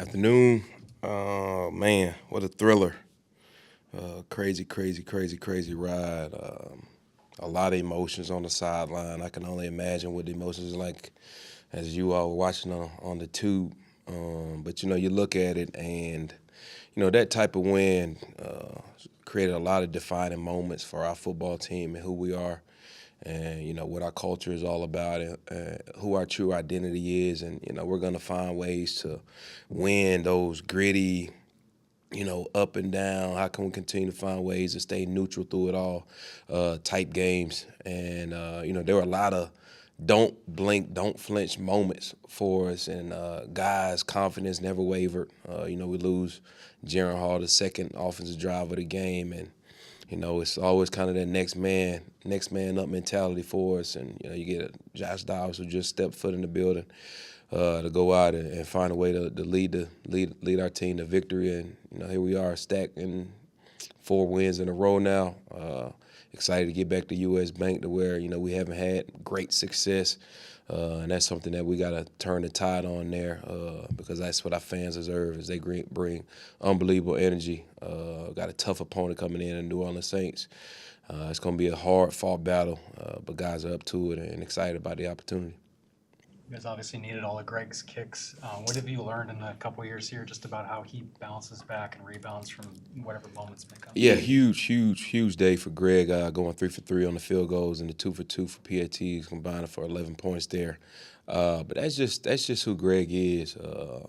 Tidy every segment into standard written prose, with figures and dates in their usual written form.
Afternoon. Man, what a thriller. Crazy ride. A lot of emotions on the sideline. I can only imagine what the emotions are like as you all were watching on the tube. But, you look at it and, that type of win created a lot of defining moments for our football team and who we are and, what our culture is all about and who our true identity is. And, we're going to find ways to win those gritty, up and down. How can we continue to find ways to stay neutral through it all type games? And, there were a lot of don't blink, don't flinch moments for us. And guys' confidence never wavered. We lose Jaron Hall, the second offensive drive of the game. And, it's always kind of that next man up mentality for us. And, you get Josh Dobbs who just stepped foot in the building to go out and find a way to lead our team to victory. And, here we are stacking 4 wins in a row now. Excited to get back to U.S. Bank to where, we haven't had great success. And that's something that we got to turn the tide on there because that's what our fans deserve is they bring unbelievable energy. Got a tough opponent coming in the New Orleans Saints. It's going to be a hard-fought battle, but guys are up to it and excited about the opportunity. You guys obviously needed all of Greg's kicks. What have you learned in the couple of years here just about how he bounces back and rebounds from whatever moments may come? Yeah, huge day for Greg going 3 for 3 on the field goals and the 2 for 2 for PATs combined for 11 points there. But that's just who Greg is. I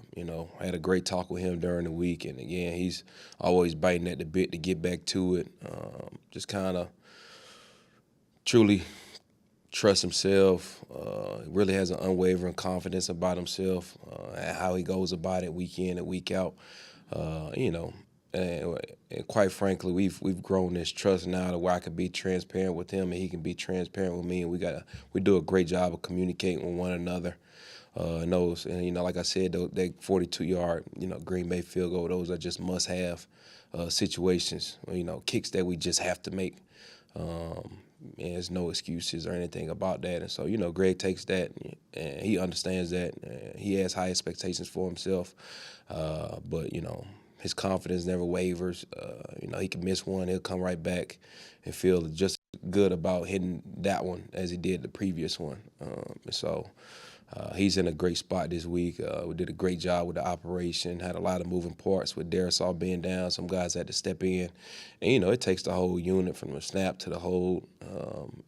had a great talk with him during the week, and again, he's always biting at the bit to get back to it. Just kind of truly trust himself, really has an unwavering confidence about himself and how he goes about it week in and week out. And quite frankly, we've grown this trust now to where I can be transparent with him and he can be transparent with me, and we do a great job of communicating with one another. And like I said, that 42-yard, Green Bay field goal, those are just must-have situations. Kicks that we just have to make. And there's no excuses or anything about that. And so, Greg takes that and he understands that. And he has high expectations for himself. But, his confidence never wavers. He can miss one, he'll come right back and feel just good about hitting that one as he did the previous one. He's in a great spot this week. We did a great job with the operation, had a lot of moving parts with Darisaw being down. Some guys had to step in. And, it takes the whole unit from the snap to the hold,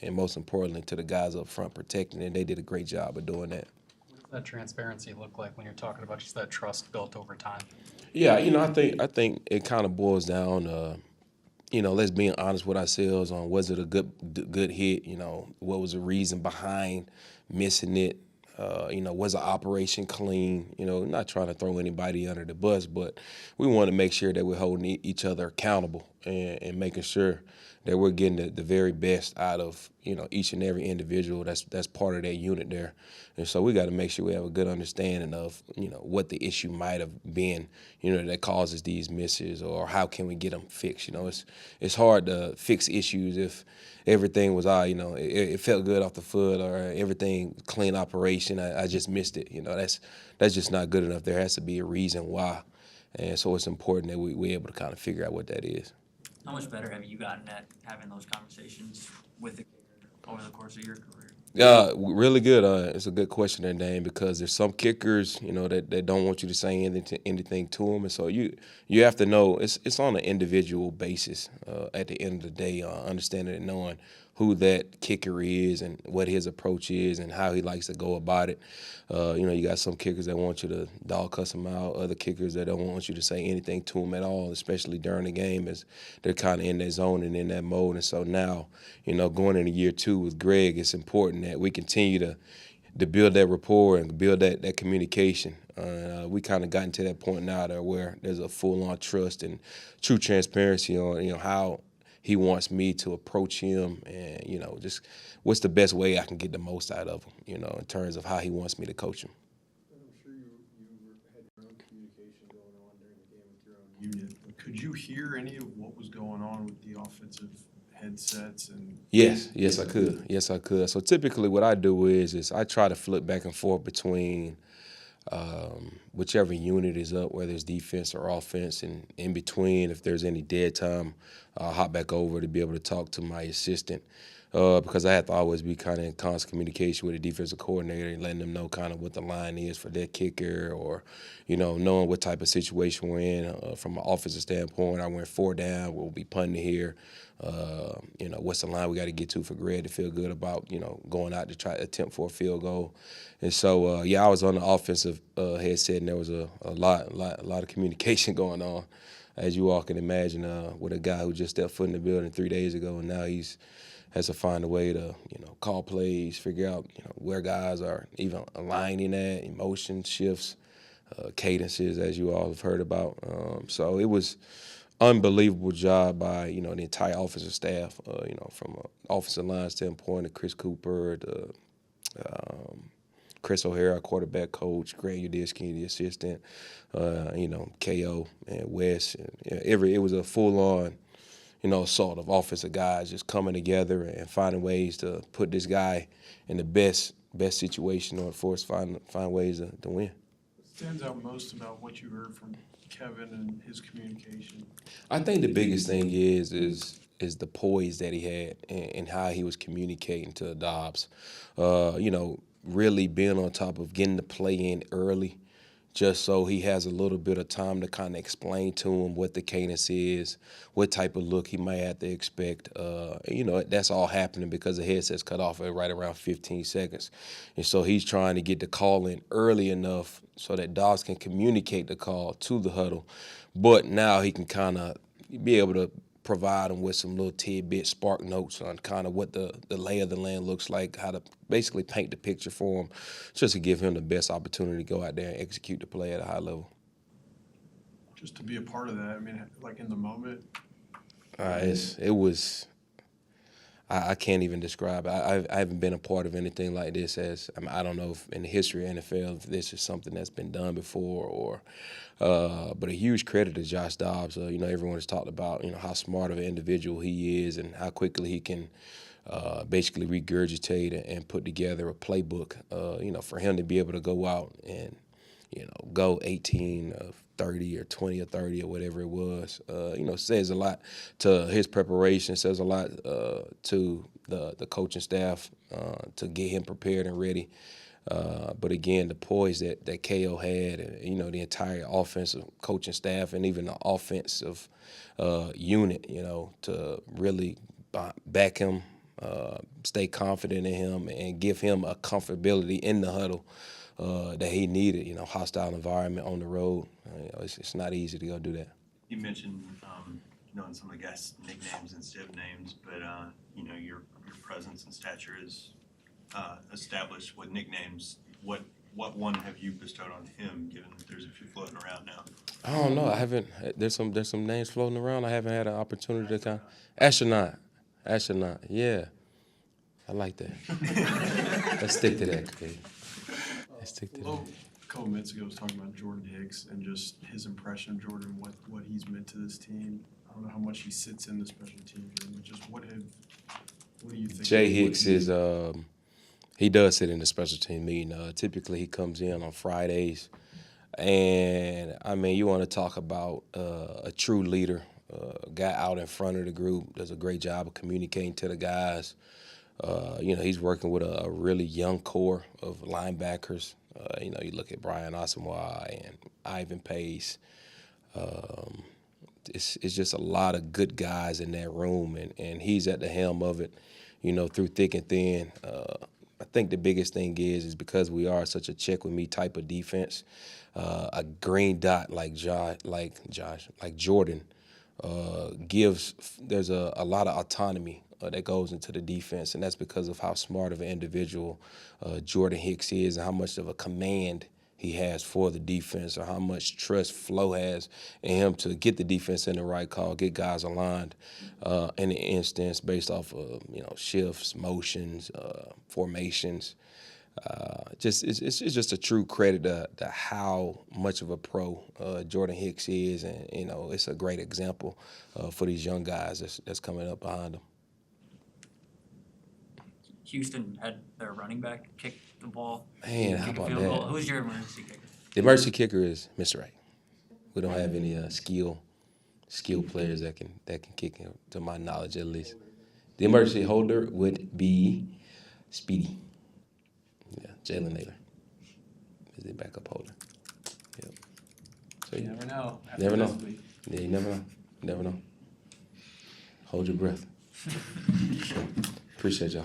and most importantly to the guys up front protecting, and they did a great job of doing that. What does that transparency look like when you're talking about just that trust built over time? Yeah, I think it kind of boils down let's be honest with ourselves on was it a good hit, what was the reason behind missing it? Was the operation clean? Not trying to throw anybody under the bus, but we want to make sure that we're holding each other accountable and making sure that we're getting the very best out of, each and every individual that's part of that unit there. And so we got to make sure we have a good understanding of, what the issue might have been, that causes these misses or how can we get them fixed. It's hard to fix issues if everything was it felt good off the foot or everything clean operation. I just missed it. That's just not good enough. There has to be a reason why. And so it's important that we're able to kind of figure out what that is. How much better have you gotten at having those conversations with the kicker over the course of your career? Really good. It's a good question there, Dane, because there's some kickers, that don't want you to say anything to them, and so you have to know it's on an individual basis. At the end of the day, understanding and knowing who that kicker is and what his approach is and how he likes to go about it. You got some kickers that want you to dog cuss them out, other kickers that don't want you to say anything to them at all, especially during the game as they're kind of in that zone and in that mode. And so now, going into year 2 with Greg, it's important that we continue to build that rapport and build that communication. We kind of gotten to that point now where there's a full-on trust and true transparency on, how he wants me to approach him and, just what's the best way I can get the most out of him, in terms of how he wants me to coach him. I'm sure you had your own communication going on during the game with your own unit. But could you hear any of what was going on with the offensive headsets? And Yes, I could. So typically what I do is I try to flip back and forth between whichever unit is up, whether it's defense or offense, and in between, if there's any dead time, I'll hop back over to be able to talk to my assistant because I have to always be kind of in constant communication with the defensive coordinator and letting them know kind of what the line is for their kicker or, knowing what type of situation we're in. From an offensive standpoint, I went 4 down, we'll be punting here. What's the line we got to get to for Greg to feel good about, going out to try to attempt for a field goal. And so, I was on the offensive headset, and there was a lot of communication going on, as you all can imagine, with a guy who just stepped foot in the building 3 days ago, and now has to find a way to, call plays, figure out, where guys are even aligning at, emotion shifts, cadences, as you all have heard about. So it was unbelievable job by, the entire offensive staff, from an offensive line standpoint, to Chris Cooper, to Chris O'Hara, quarterback coach, Grant Udisky, the assistant, KO and Wes. And, it was a full-on, sort of offensive guys just coming together and finding ways to put this guy in the best situation or for us to find ways to win. What stands out most about what you heard from Kevin and his communication? I think the biggest thing is the poise that he had and how he was communicating to Dobbs. Really being on top of getting the play in early, just so he has a little bit of time to kind of explain to him what the cadence is, what type of look he might have to expect. That's all happening because the headset's cut off at right around 15 seconds. And so he's trying to get the call in early enough so that Dobbs can communicate the call to the huddle. But now he can kind of be able to provide them with some little tidbit spark notes on kind of what the lay of the land looks like, how to basically paint the picture for him, just to give him the best opportunity to go out there and execute the play at a high level. Just to be a part of that, I mean, like in the moment. It was. I can't even describe it. I haven't been a part of anything like this. I don't know if in the history of NFL if this is something that's been done before or. But a huge credit to Josh Dobbs. Everyone has talked about how smart of an individual he is and how quickly he can basically regurgitate and put together a playbook. For him to be able to go out and go 18 of 30 or 20 or 30 or whatever it was, says a lot to his preparation, says a lot to the coaching staff to get him prepared and ready. But again, the poise that KO had, and, the entire offensive coaching staff and even the offensive unit, to really back him, stay confident in him, and give him a comfortability in the huddle that he needed. Hostile environment on the road. It's not easy to go do that. You mentioned knowing some of the guys' nicknames instead of names, but your presence and stature is established with nicknames. What one have you bestowed on him, given that there's a few floating around now? I don't know. I haven't. There's some names floating around. I haven't had an opportunity to kind of astronaut. Yeah, I like that. Let's stick to that, Craig. Let's stick to that. A couple minutes ago, I was talking about Jordan Hicks and just his impression of Jordan, what he's meant to this team. I don't know how much he sits in the special teams room, but just what do you think? Jay Hicks is he does sit in the special team meeting. Typically, he comes in on Fridays, and I mean, you want to talk about a true leader, a guy out in front of the group, does a great job of communicating to the guys. He's working with a really young core of linebackers. You look at Brian Asamoah and Ivan Pace. It's just a lot of good guys in that room, and he's at the helm of it, through thick and thin. I think the biggest thing is because we are such a check with me type of defense, a green dot like Jordan there's a lot of autonomy that goes into the defense, and that's because of how smart of an individual Jordan Hicks is and how much of a command he has for the defense, or how much trust Flo has in him to get the defense in the right call, get guys aligned in the instance based off of shifts, motions, formations. It's just a true credit to how much of a pro Jordan Hicks is, and it's a great example for these young guys that's coming up behind him. Houston had their running back kick the ball. Man, how kick a about field goal. that? Who's your emergency kicker? The emergency kicker is Mr. Ray. We don't have any skill players that can kick him, to my knowledge at least. The emergency holder would be Speedy. Yeah, Jalen Naylor is the backup holder. Yep. So You never know. after Never know. this week. Yeah, you never know. Never know. Hold your breath. Appreciate y'all.